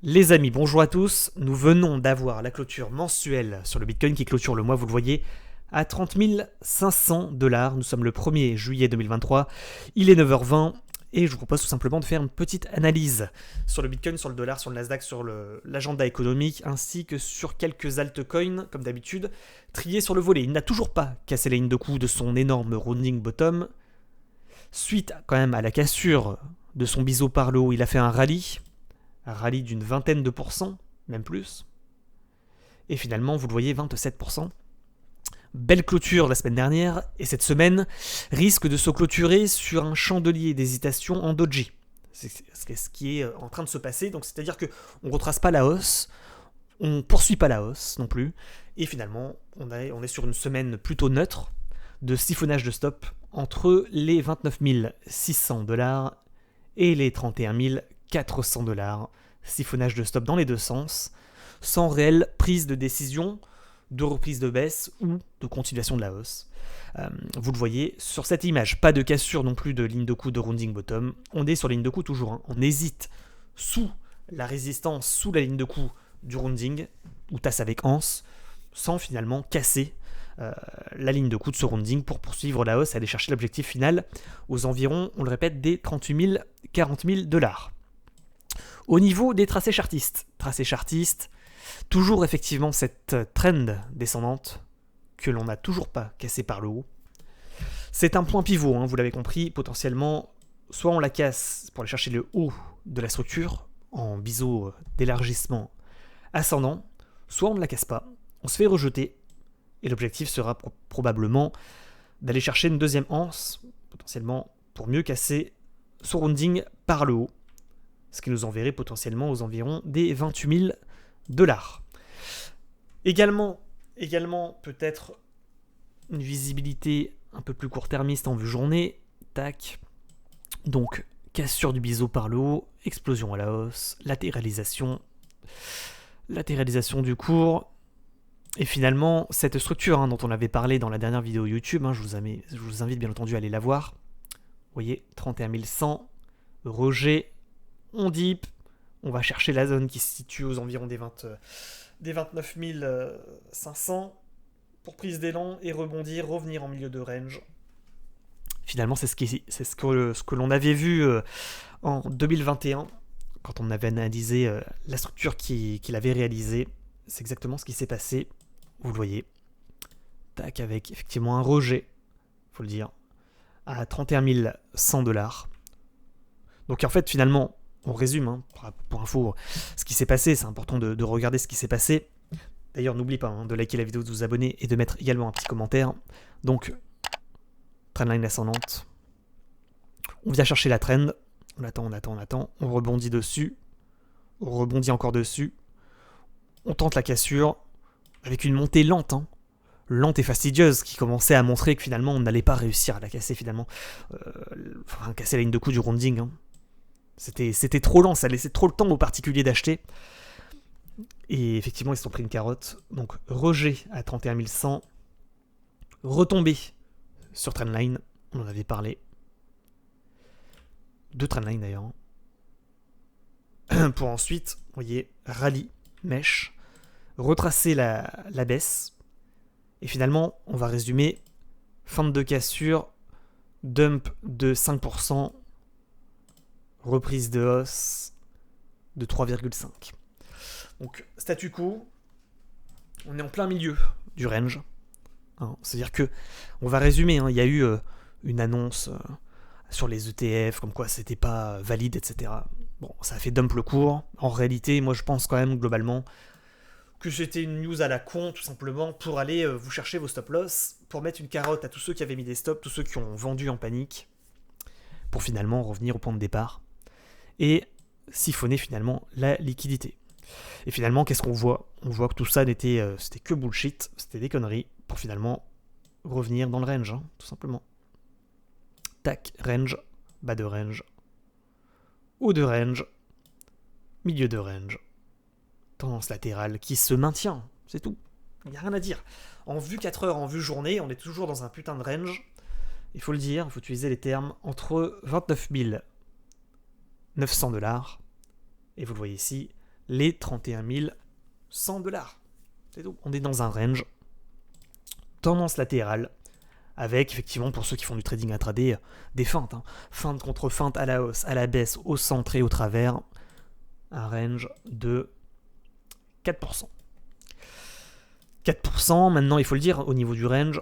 Les amis, bonjour à tous. Nous venons d'avoir la clôture mensuelle sur le Bitcoin qui clôture le mois, vous le voyez, à 30 500 dollars. Nous sommes le 1er juillet 2023. Il est 9h20 et je vous propose tout simplement de faire une petite analyse sur le Bitcoin, sur le dollar, sur le Nasdaq, sur l'agenda économique ainsi que sur quelques altcoins, comme d'habitude, triés sur le volet. Il n'a toujours pas cassé la ligne de coup de son énorme rounding bottom. Suite quand même à la cassure de son biseau par le haut, il a fait un rallye d'une vingtaine de pourcents, même plus. Et finalement, vous le voyez, 27%. Belle clôture la semaine dernière, et cette semaine risque de se clôturer sur un chandelier d'hésitation en doji. C'est ce qui est en train de se passer, donc c'est-à-dire qu'on ne retrace pas la hausse, on ne poursuit pas la hausse non plus, et finalement, on est sur une semaine plutôt neutre de siphonnage de stop entre les 29 600 dollars et les 31 400 dollars. Siphonnage de stop dans les deux sens, sans réelle prise de décision de reprise de baisse ou de continuation de la hausse. Vous le voyez sur cette image, pas de cassure non plus de ligne de coup de rounding bottom. On est sur ligne de coup toujours, hein. On hésite sous la résistance, sous la ligne de coup du rounding, ou tasse avec anse, sans finalement casser la ligne de coup de ce rounding pour poursuivre la hausse et aller chercher l'objectif final aux environs, on le répète, des 38 000, 40 000 dollars. Au niveau des tracés chartistes, toujours effectivement cette trend descendante que l'on n'a toujours pas cassée par le haut. C'est un point pivot, hein, vous l'avez compris, potentiellement, soit on la casse pour aller chercher le haut de la structure en biseau d'élargissement ascendant, soit on ne la casse pas, on se fait rejeter, et l'objectif sera probablement d'aller chercher une deuxième anse, potentiellement pour mieux casser ce rounding par le haut, ce qui nous enverrait potentiellement aux environs des 28 000 dollars. Également, peut-être une visibilité un peu plus court-termiste en vue journée. Tac. Donc, cassure du biseau par le haut, explosion à la hausse, latéralisation du cours. Et finalement, cette structure dont on avait parlé dans la dernière vidéo YouTube, je vous invite bien entendu à aller la voir. Vous voyez, 31 100, rejet, on dip, on va chercher la zone qui se situe aux environs des 29 500 pour prise d'élan et rebondir, revenir en milieu de range. Finalement, c'est ce que l'on avait vu en 2021 quand on avait analysé la structure qu'il avait réalisée. C'est exactement ce qui s'est passé. Vous le voyez. Tac, avec effectivement un rejet, faut le dire, à 31 100 dollars. Donc en fait, finalement, on résume, pour info, ce qui s'est passé. C'est important de regarder ce qui s'est passé. D'ailleurs, n'oublie pas de liker la vidéo, de vous abonner et de mettre également un petit commentaire. Donc, trendline ascendante. On vient chercher la trend. On attend. On rebondit dessus. On rebondit encore dessus. On tente la cassure avec une montée lente. Lente et fastidieuse qui commençait à montrer que finalement, on n'allait pas réussir à la casser finalement. Casser la ligne de coup du rounding. C'était trop lent, ça laissait trop le temps aux particuliers d'acheter. Et effectivement, ils se sont pris une carotte. Donc, rejet à 31 100. Retombée sur trendline. On en avait parlé. Deux trendlines d'ailleurs. Pour ensuite, vous voyez, rallye, mèche. Retracer la baisse. Et finalement, on va résumer. Fin de cassure. Dump de 5%. Reprise de hausse de 3,5. Donc, statu quo, on est en plein milieu du range. C'est-à-dire que, on va résumer, il y a eu une annonce sur les ETF, comme quoi c'était pas valide, etc. Bon, ça a fait dump le cours. En réalité, moi je pense quand même globalement que c'était une news à la con, tout simplement, pour aller vous chercher vos stop-loss, pour mettre une carotte à tous ceux qui avaient mis des stops, tous ceux qui ont vendu en panique, pour finalement revenir au point de départ et siphonner finalement la liquidité. Et finalement, qu'est-ce qu'on voit ? On voit que tout ça c'était que bullshit, c'était des conneries, pour finalement revenir dans le range, tout simplement. Tac, range, bas de range, haut de range, milieu de range, tendance latérale qui se maintient, c'est tout. Il n'y a rien à dire. En vue 4 heures, en vue journée, on est toujours dans un putain de range. Il faut le dire, il faut utiliser les termes entre 29 900 dollars, et vous le voyez ici, les 31 100 dollars. C'est tout. On est dans un range. Tendance latérale. Avec, effectivement, pour ceux qui font du trading intraday, des feintes. Feinte contre feinte à la hausse, à la baisse, au centre et au travers. Un range de 4%. 4%, maintenant, il faut le dire, au niveau du range,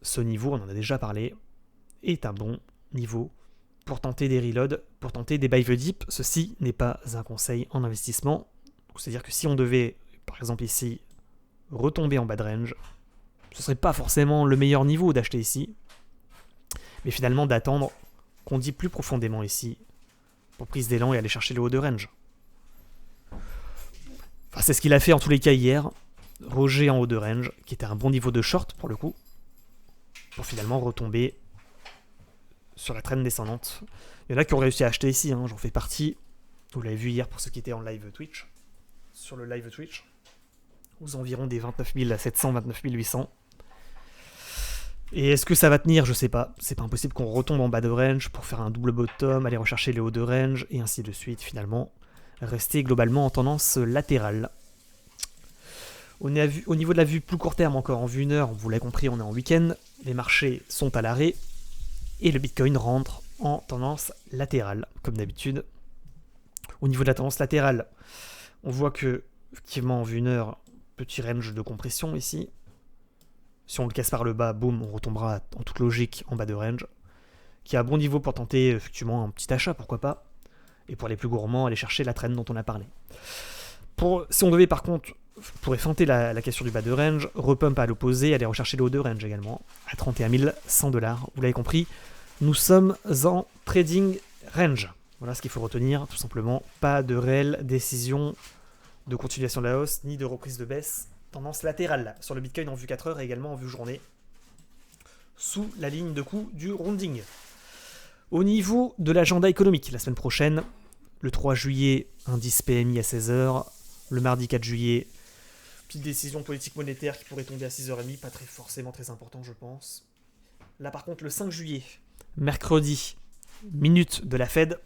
ce niveau, on en a déjà parlé, est un bon niveau pour tenter des reloads, pour tenter des buy the dip. Ceci n'est pas un conseil en investissement. C'est-à-dire que si on devait, par exemple ici, retomber en bas de range, ce serait pas forcément le meilleur niveau d'acheter ici, mais finalement d'attendre qu'on dit plus profondément ici, pour prise d'élan et aller chercher le haut de range. Enfin, c'est ce qu'il a fait en tous les cas hier. Roger en haut de range, qui était un bon niveau de short pour le coup, pour finalement retomber sur la traîne descendante. Il y en a qui ont réussi à acheter ici, j'en fais partie. Vous l'avez vu hier pour ceux qui étaient en live Twitch. Sur le live Twitch, aux environs des 29 700, 29 800. Et est-ce que ça va tenir? Je sais pas. C'est pas impossible qu'on retombe en bas de range pour faire un double bottom, aller rechercher les hauts de range, et ainsi de suite, finalement. Rester globalement en tendance latérale. Au niveau de la vue plus court terme, encore en vue 1 heure, vous l'avez compris, on est en week-end. Les marchés sont à l'arrêt. Et le Bitcoin rentre en tendance latérale, comme d'habitude. Au niveau de la tendance latérale, on voit que, effectivement, en vue 1 heure, petit range de compression ici. Si on le casse par le bas, boum, on retombera en toute logique en bas de range. Qui a un bon niveau pour tenter, effectivement, un petit achat, pourquoi pas. Et pour les plus gourmands, aller chercher la traîne dont on a parlé. Si on devait, par contre, pourrait feinter la question du bas de range, repump à l'opposé, aller rechercher le haut de range également, à 31 100 dollars. Vous l'avez compris, nous sommes en trading range. Voilà ce qu'il faut retenir, tout simplement. Pas de réelle décision de continuation de la hausse, ni de reprise de baisse. Tendance latérale sur le Bitcoin en vue 4 heures et également en vue journée, sous la ligne de coup du rounding. Au niveau de l'agenda économique, la semaine prochaine, le 3 juillet, indice PMI à 16h, le mardi 4 juillet, petite décision politique monétaire qui pourrait tomber à 6h30, pas forcément très important je pense. Là par contre le 5 juillet, mercredi, minute de la Fed,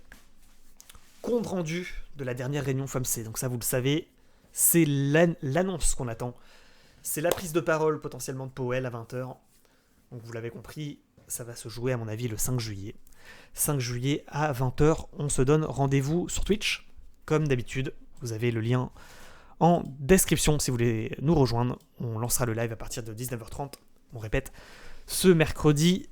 compte rendu de la dernière réunion FOMC. Donc ça vous le savez, c'est l'annonce qu'on attend. C'est la prise de parole potentiellement de Powell à 20h. Donc vous l'avez compris, ça va se jouer à mon avis le 5 juillet. 5 juillet à 20h, on se donne rendez-vous sur Twitch, comme d'habitude. Vous avez le lien en description si vous voulez nous rejoindre. On lancera le live à partir de 19h30. On répète, ce mercredi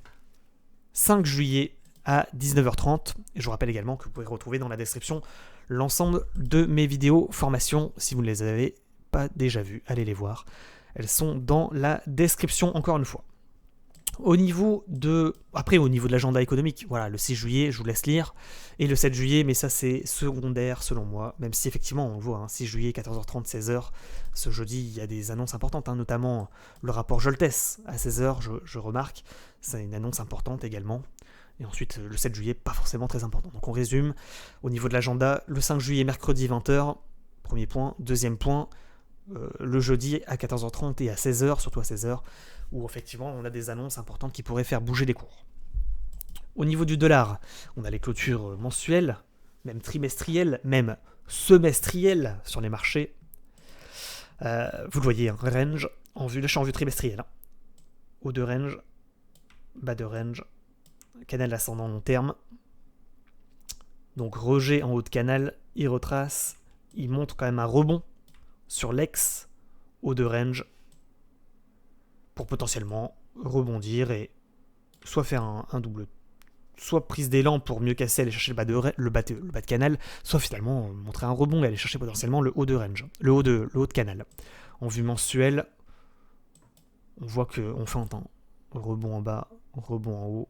5 juillet à 19h30. Et je vous rappelle également que vous pouvez retrouver dans la description l'ensemble de mes vidéos formation. Si vous ne les avez pas déjà vues, allez les voir. Elles sont dans la description encore une fois. Au niveau de l'agenda économique, voilà, le 6 juillet, je vous laisse lire, et le 7 juillet, mais ça c'est secondaire selon moi, même si effectivement on le voit, 6 juillet, 14h30, 16h, ce jeudi il y a des annonces importantes, notamment le rapport Joltes à 16h, je remarque, c'est une annonce importante également, et ensuite le 7 juillet, pas forcément très important. Donc on résume, au niveau de l'agenda, le 5 juillet, mercredi 20h, premier point, deuxième point, le jeudi à 14h30 et à 16h, surtout à 16h, où effectivement on a des annonces importantes qui pourraient faire bouger les cours. Au niveau du dollar, on a les clôtures mensuelles, même trimestrielles, même semestrielles sur les marchés. Vous le voyez, range, là je suis en vue trimestrielle. Haut de range, bas de range, canal ascendant long terme. Donc rejet en haut de canal, il retrace, il montre quand même un rebond sur l'ex haut de range, pour potentiellement rebondir et soit faire un double, soit prise d'élan pour mieux casser, aller chercher le bas de canal, soit finalement montrer un rebond et aller chercher potentiellement le haut de range, le haut de canal. En vue mensuelle, on voit qu'on fait un temps. Rebond en bas, rebond en haut,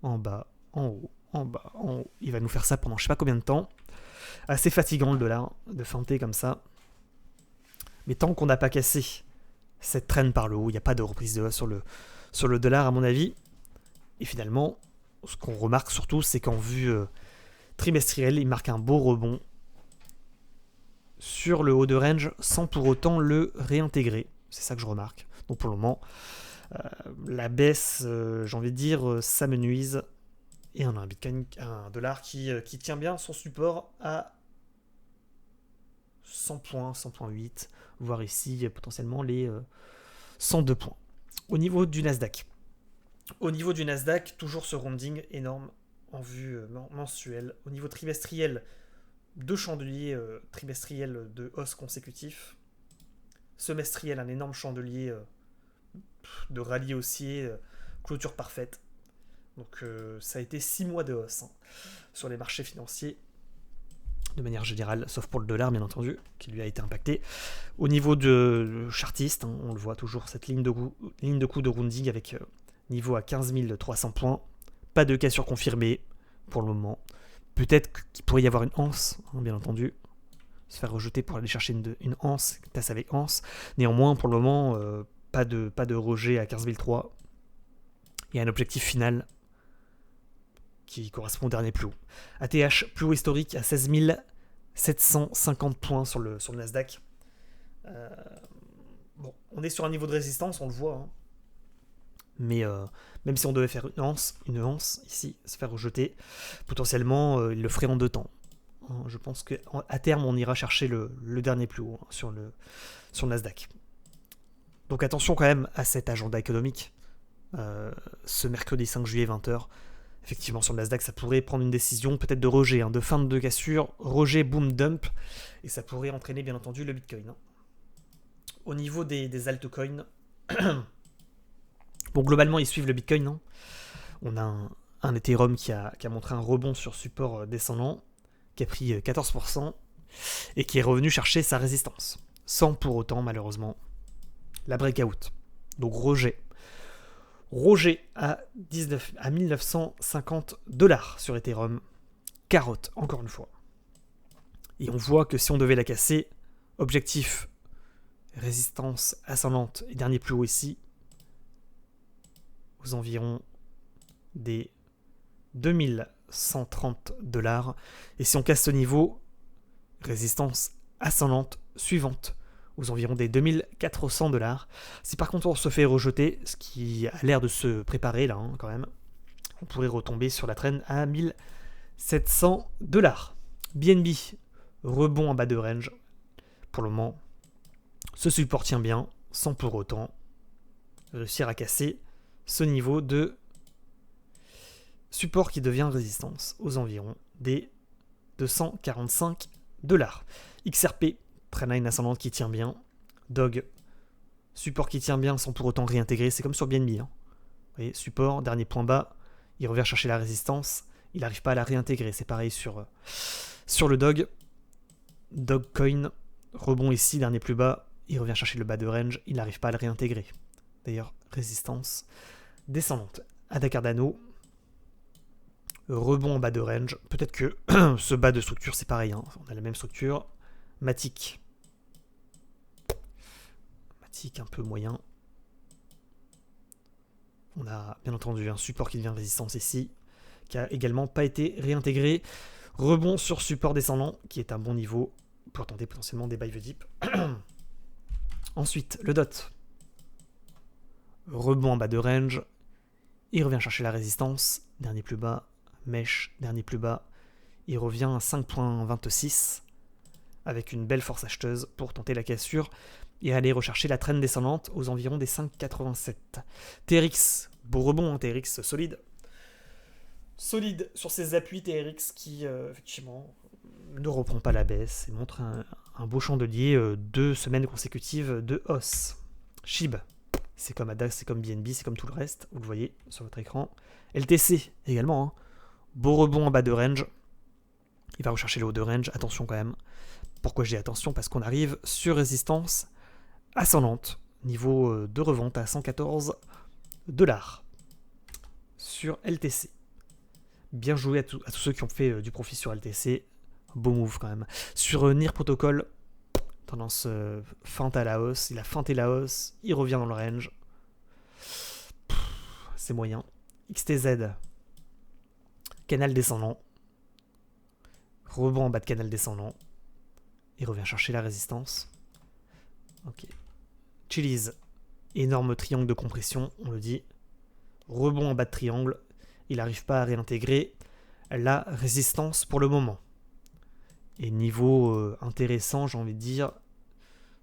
en bas, en haut, en bas, en haut. Il va nous faire ça pendant je sais pas combien de temps. Assez fatigant le dollar, de feinter comme ça. Mais tant qu'on n'a pas cassé cette traîne par le haut, il n'y a pas de reprise de hausse sur le dollar à mon avis. Et finalement, ce qu'on remarque surtout, c'est qu'en vue trimestrielle, il marque un beau rebond sur le haut de range sans pour autant le réintégrer. C'est ça que je remarque. Donc pour le moment, la baisse, j'ai envie de dire, ça me nuise. Et on a un dollar qui tient bien son support à 100 points, 100.8, voire ici potentiellement les 102 points. Au niveau du Nasdaq. Toujours ce rounding énorme en vue mensuelle. Au niveau trimestriel, 2 chandeliers trimestriels de hausse consécutifs. Semestriel, un énorme chandelier de rallye haussier, clôture parfaite. Donc ça a été 6 mois de hausse sur les marchés financiers, de manière générale, sauf pour le dollar bien entendu, qui lui a été impacté. Au niveau de chartiste, on le voit toujours, cette ligne de coup de rounding avec niveau à 15 300 points. Pas de cassure confirmée pour le moment. Peut-être qu'il pourrait y avoir une anse, bien entendu. Se faire rejeter pour aller chercher une anse, tasse avec anse. Néanmoins, pour le moment, pas de rejet à 15 300. Il y a un objectif final qui correspond au dernier plus haut. ATH, plus haut historique à 16 750 points sur le Nasdaq. Bon, on est sur un niveau de résistance, on le voit. Mais même si on devait faire une anse ici, se faire rejeter, potentiellement, il le ferait en 2 temps. Je pense qu'à terme, on ira chercher le dernier plus haut sur le Nasdaq. Donc attention quand même à cet agenda économique. Ce mercredi 5 juillet 20h, effectivement sur le Nasdaq, ça pourrait prendre une décision peut-être de rejet, de fin de cassure, rejet, boom, dump, et ça pourrait entraîner bien entendu le Bitcoin. Au niveau des altcoins, bon, globalement ils suivent le Bitcoin. On a un Ethereum qui a montré un rebond sur support descendant, qui a pris 14%, et qui est revenu chercher sa résistance, sans pour autant malheureusement la breakout. Donc rejet à 1950 $ sur Ethereum. Carotte, encore une fois. Et on voit que si on devait la casser, objectif, résistance ascendante et dernier plus haut ici, aux environs des 2130 $. Et si on casse ce niveau, résistance ascendante suivante, aux environs des 2400 $. Si par contre on se fait rejeter, ce qui a l'air de se préparer là quand même, on pourrait retomber sur la traîne à 1700 $. BNB, rebond en bas de range. Pour le moment, ce support tient bien, sans pour autant réussir à casser ce niveau de support qui devient résistance, aux environs des 245 $. XRP, trendline ascendante qui tient bien. Dog, support qui tient bien sans pour autant réintégrer. C'est comme sur BNB. Vous voyez, support, dernier point bas, il revient chercher la résistance, il n'arrive pas à la réintégrer. C'est pareil sur le Dog. Dogcoin, rebond ici, dernier plus bas, il revient chercher le bas de range, il n'arrive pas à le réintégrer. D'ailleurs, résistance descendante. ADA Cardano, rebond en bas de range. Peut-être que ce bas de structure, c'est pareil. On a la même structure. Matic un peu moyen. On a bien entendu un support qui devient résistance ici, qui a également pas été réintégré. Rebond sur support descendant, qui est un bon niveau pour tenter potentiellement des buy the dip. Ensuite, le DOT. Rebond en bas de range. Il revient chercher la résistance. Dernier plus bas. Mèche, dernier plus bas. Il revient à 5.26 avec une belle force acheteuse pour tenter la cassure et aller rechercher la traîne descendante aux environs des 5,87. TRX, beau rebond, TRX solide. Solide sur ses appuis, TRX qui effectivement ne reprend pas la baisse et montre un beau chandelier, 2 semaines consécutives de hausse. SHIB, c'est comme ADA, c'est comme BNB, c'est comme tout le reste, vous le voyez sur votre écran. LTC également, beau rebond en bas de range. Il va rechercher le haut de range, attention quand même. Pourquoi je dis attention? Parce qu'on arrive sur résistance ascendante, niveau de revente à 114 $ sur LTC. Bien joué à tous ceux qui ont fait du profit sur LTC. Beau move quand même. Sur NIR Protocol, tendance feinte à la hausse. Il a feinté la hausse, il revient dans le range. C'est moyen. XTZ, canal descendant. Rebond en bas de canal descendant. Il revient chercher la résistance. Ok. Chiliz, énorme triangle de compression, on le dit. Rebond en bas de triangle. Il n'arrive pas à réintégrer la résistance pour le moment. Et niveau intéressant, j'ai envie de dire,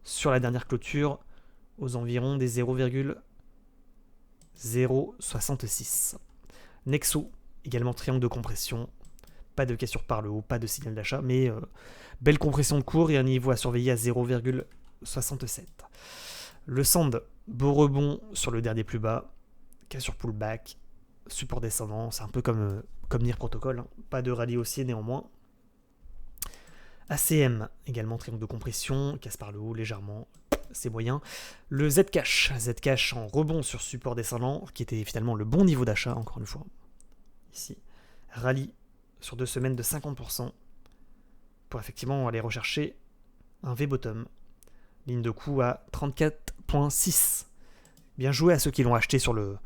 sur la dernière clôture, aux environs des 0,066. Nexo, également triangle de compression. Pas de cassure par le haut, pas de signal d'achat, mais belle compression de cours et un niveau à surveiller à 0,67. Le Sand, beau rebond sur le dernier plus bas, cassure pullback, support descendant, c'est un peu comme NIR Protocol, hein. Pas de rallye haussier néanmoins. ACM, également triangle de compression, casse par le haut légèrement, c'est moyen. Le Zcash en rebond sur support descendant, qui était finalement le bon niveau d'achat, encore une fois. Ici, rallye sur 2 semaines de 50%, pour effectivement aller rechercher un V-bottom. Ligne de coup à 34,6. Bien joué à ceux qui l'ont acheté sur le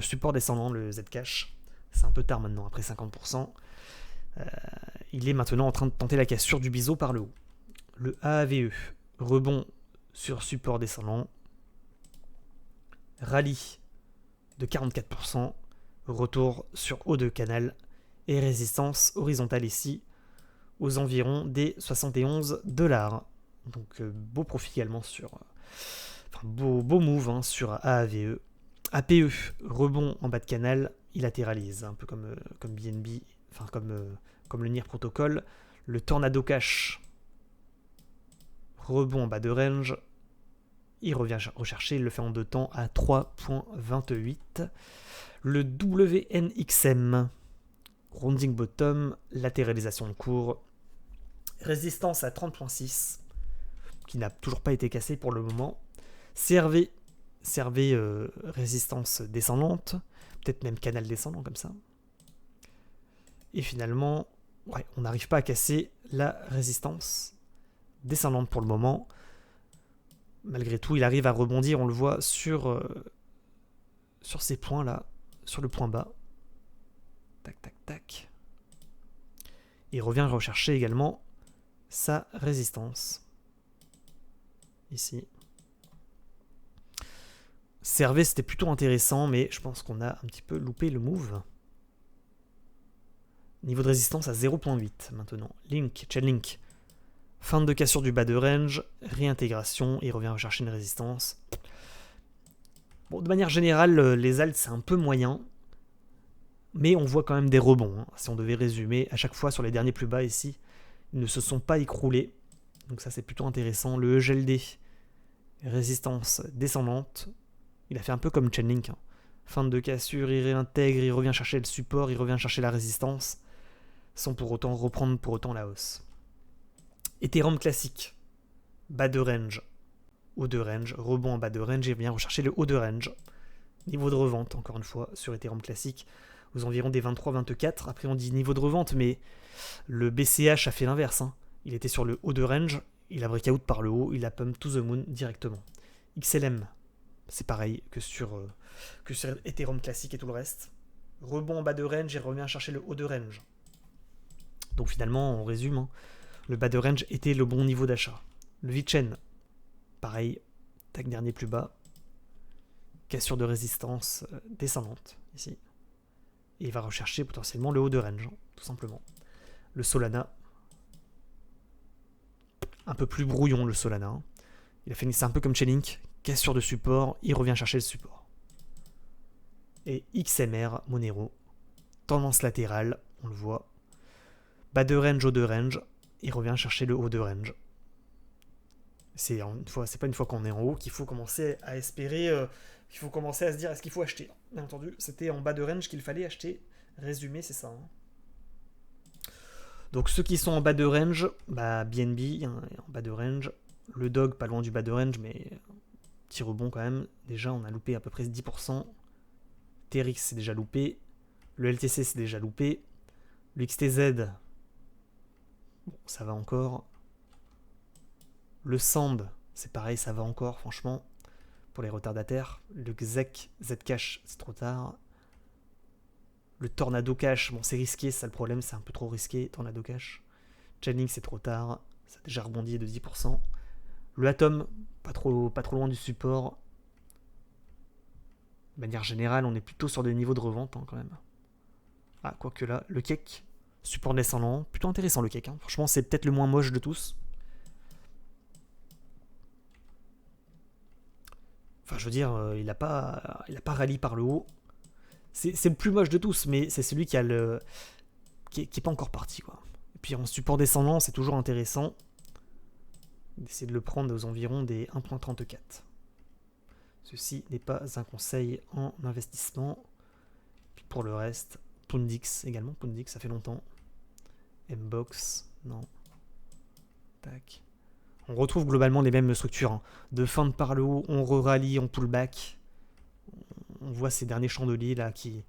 support descendant, le Zcash. C'est un peu tard maintenant, après 50%. Il est maintenant en train de tenter la cassure du biseau par le haut. Le AAVE, rebond sur support descendant. Rallye de 44%. Retour sur haut de canal. Et résistance horizontale ici, aux environs des 71 $. Donc beau profit également sur... beau move hein, sur AAVE. APE, rebond en bas de canal, il latéralise, un peu comme BNB, comme le NIR Protocol. Le Tornado Cash, rebond en bas de range, il revient rechercher, il le fait en 2 temps à 3,28. Le WNXM, rounding bottom, latéralisation de cours, résistance à 30,6, qui n'a toujours pas été cassée pour le moment. CRV, résistance descendante, peut-être même canal descendant comme ça. Et finalement, ouais, on n'arrive pas à casser la résistance descendante pour le moment. Malgré tout, il arrive à rebondir, on le voit sur ces points là, sur le point bas. Tac, tac, tac. Il revient rechercher également sa résistance. Ici. CRV, c'était plutôt intéressant, mais je pense qu'on a un petit peu loupé le move. Niveau de résistance à 0,8 maintenant. Chainlink. Fin de cassure du bas de range, réintégration, il revient rechercher une résistance. Bon, de manière générale, les alts, c'est un peu moyen. Mais on voit quand même des rebonds. Hein. Si on devait résumer, à chaque fois sur les derniers plus bas ici, ils ne se sont pas écroulés. Donc ça, c'est plutôt intéressant. Le EGLD, résistance descendante. Il a fait un peu comme Chainlink. Hein. Fin de cassure, il réintègre, il revient chercher le support, il revient chercher la résistance, sans pour autant reprendre la hausse. Ethereum classique, bas de range, haut de range, rebond en bas de range, et vient rechercher le haut de range. Niveau de revente, encore une fois, sur Ethereum classique, aux environs des 23-24. Après, on dit niveau de revente, mais le BCH a fait l'inverse. Hein. Il était sur le haut de range, il a breakout par le haut, il a pump to the moon directement. XLM, c'est pareil que sur Ethereum classique et tout le reste. Rebond en bas de range et revient chercher le haut de range. Donc finalement, on résume, hein, le bas de range était le bon niveau d'achat. Le VeChain, pareil, tac dernier plus bas. Cassure de résistance descendante, ici. Et il va rechercher potentiellement le haut de range, hein, tout simplement. Le Solana, un peu plus brouillon le Solana. Hein. Il a fini, c'est un peu comme Chainlink, cassure de support, il revient chercher le support. Et XMR, Monero, tendance latérale, on le voit. Bas de range, haut de range, il revient chercher le haut de range. C'est pas une fois qu'on est en haut qu'il faut commencer à espérer, qu'il faut commencer à se dire est-ce qu'il faut acheter. Bien entendu, c'était en bas de range qu'il fallait acheter. Résumé, c'est ça. Hein. Donc ceux qui sont en bas de range, BNB hein, en bas de range, le Dog pas loin du bas de range, mais petit rebond quand même. Déjà, on a loupé à peu près 10%. TRX c'est déjà loupé. Le LTC c'est déjà loupé. Le XTZ, bon, ça va encore. Le Sand, c'est pareil, ça va encore, franchement, pour les retardataires. Le Zcash, c'est trop tard. Le Tornado Cash, bon, c'est risqué, c'est ça le problème, c'est un peu trop risqué, Tornado Cash. Chainlink, c'est trop tard, ça a déjà rebondi de 10%. Le Atom, pas trop loin du support. De manière générale, on est plutôt sur des niveaux de revente, hein, quand même. Ah, quoique là, le Cake, Support descendant, plutôt intéressant le cake. Hein. Franchement, c'est peut-être le moins moche de tous. Enfin, je veux dire, il a pas rallye par le haut. C'est le plus moche de tous, mais c'est celui qui a le qui est pas encore parti, quoi. Et puis en support descendant, c'est toujours intéressant d'essayer de le prendre aux environs des 1.34. Ceci n'est pas un conseil en investissement. Puis pour le reste, Pundix également. Pundix, ça fait longtemps. Mbox, non. Tac. On retrouve globalement les mêmes structures. Hein. De feinte par le haut, on re-rallye, on pullback. On voit ces derniers chandeliers là qui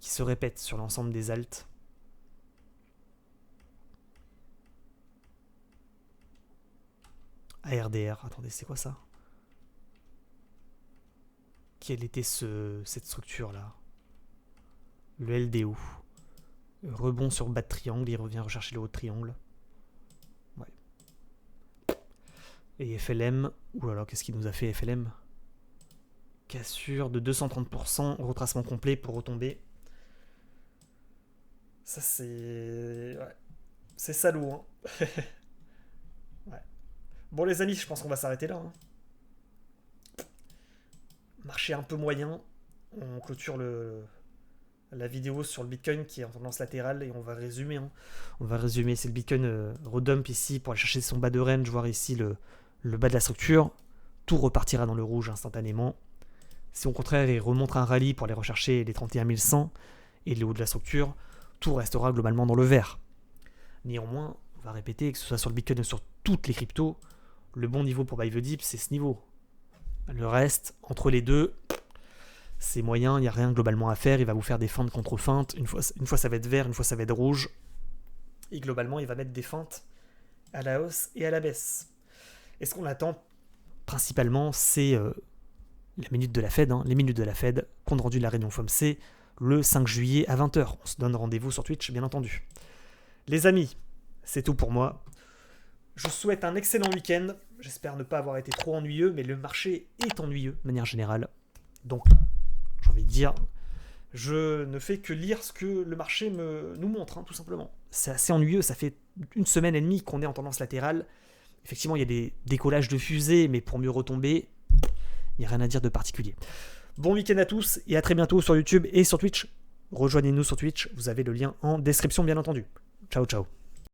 se répètent sur l'ensemble des alts. ARDR, attendez, c'est quoi ça? Quelle était cette structure là? Le LDO. Rebond sur bas de triangle, il revient rechercher le haut de triangle. Ouais. Et FLM, oulala, qu'est-ce qu'il nous a fait FLM? Cassure de 230%, retracement complet pour retomber. Ça c'est... Ouais. C'est salaud, hein. Ouais. Bon les amis, je pense qu'on va s'arrêter là. Hein. Marché un peu moyen. On clôture la vidéo sur le Bitcoin qui est en tendance latérale et on va résumer. Hein. On va résumer, c'est le Bitcoin redump ici pour aller chercher son bas de range, voir ici le bas de la structure. Tout repartira dans le rouge instantanément. Si au contraire il remonte un rallye pour aller rechercher les 31 100 et le haut de la structure, tout restera globalement dans le vert. Néanmoins, on va répéter que ce soit sur le Bitcoin ou sur toutes les cryptos, le bon niveau pour buy the dip, c'est ce niveau. Le reste, entre les deux, c'est moyen, il n'y a rien globalement à faire, il va vous faire des feintes contre feintes, une fois ça va être vert, une fois ça va être rouge, et globalement il va mettre des feintes à la hausse et à la baisse. Et ce qu'on attend principalement, c'est la minute de la Fed, hein, les minutes de la Fed, compte rendu de la réunion FOMC, le 5 juillet à 20h. On se donne rendez-vous sur Twitch, bien entendu. Les amis, c'est tout pour moi. Je vous souhaite un excellent week-end. J'espère ne pas avoir été trop ennuyeux, mais le marché est ennuyeux de manière générale. Donc, j'ai envie de dire, je ne fais que lire ce que le marché nous montre, hein, tout simplement. C'est assez ennuyeux, ça fait 1 semaine et demie qu'on est en tendance latérale. Effectivement, il y a des décollages de fusées, mais pour mieux retomber, il n'y a rien à dire de particulier. Bon week-end à tous et à très bientôt sur YouTube et sur Twitch. Rejoignez-nous sur Twitch, vous avez le lien en description bien entendu. Ciao ciao.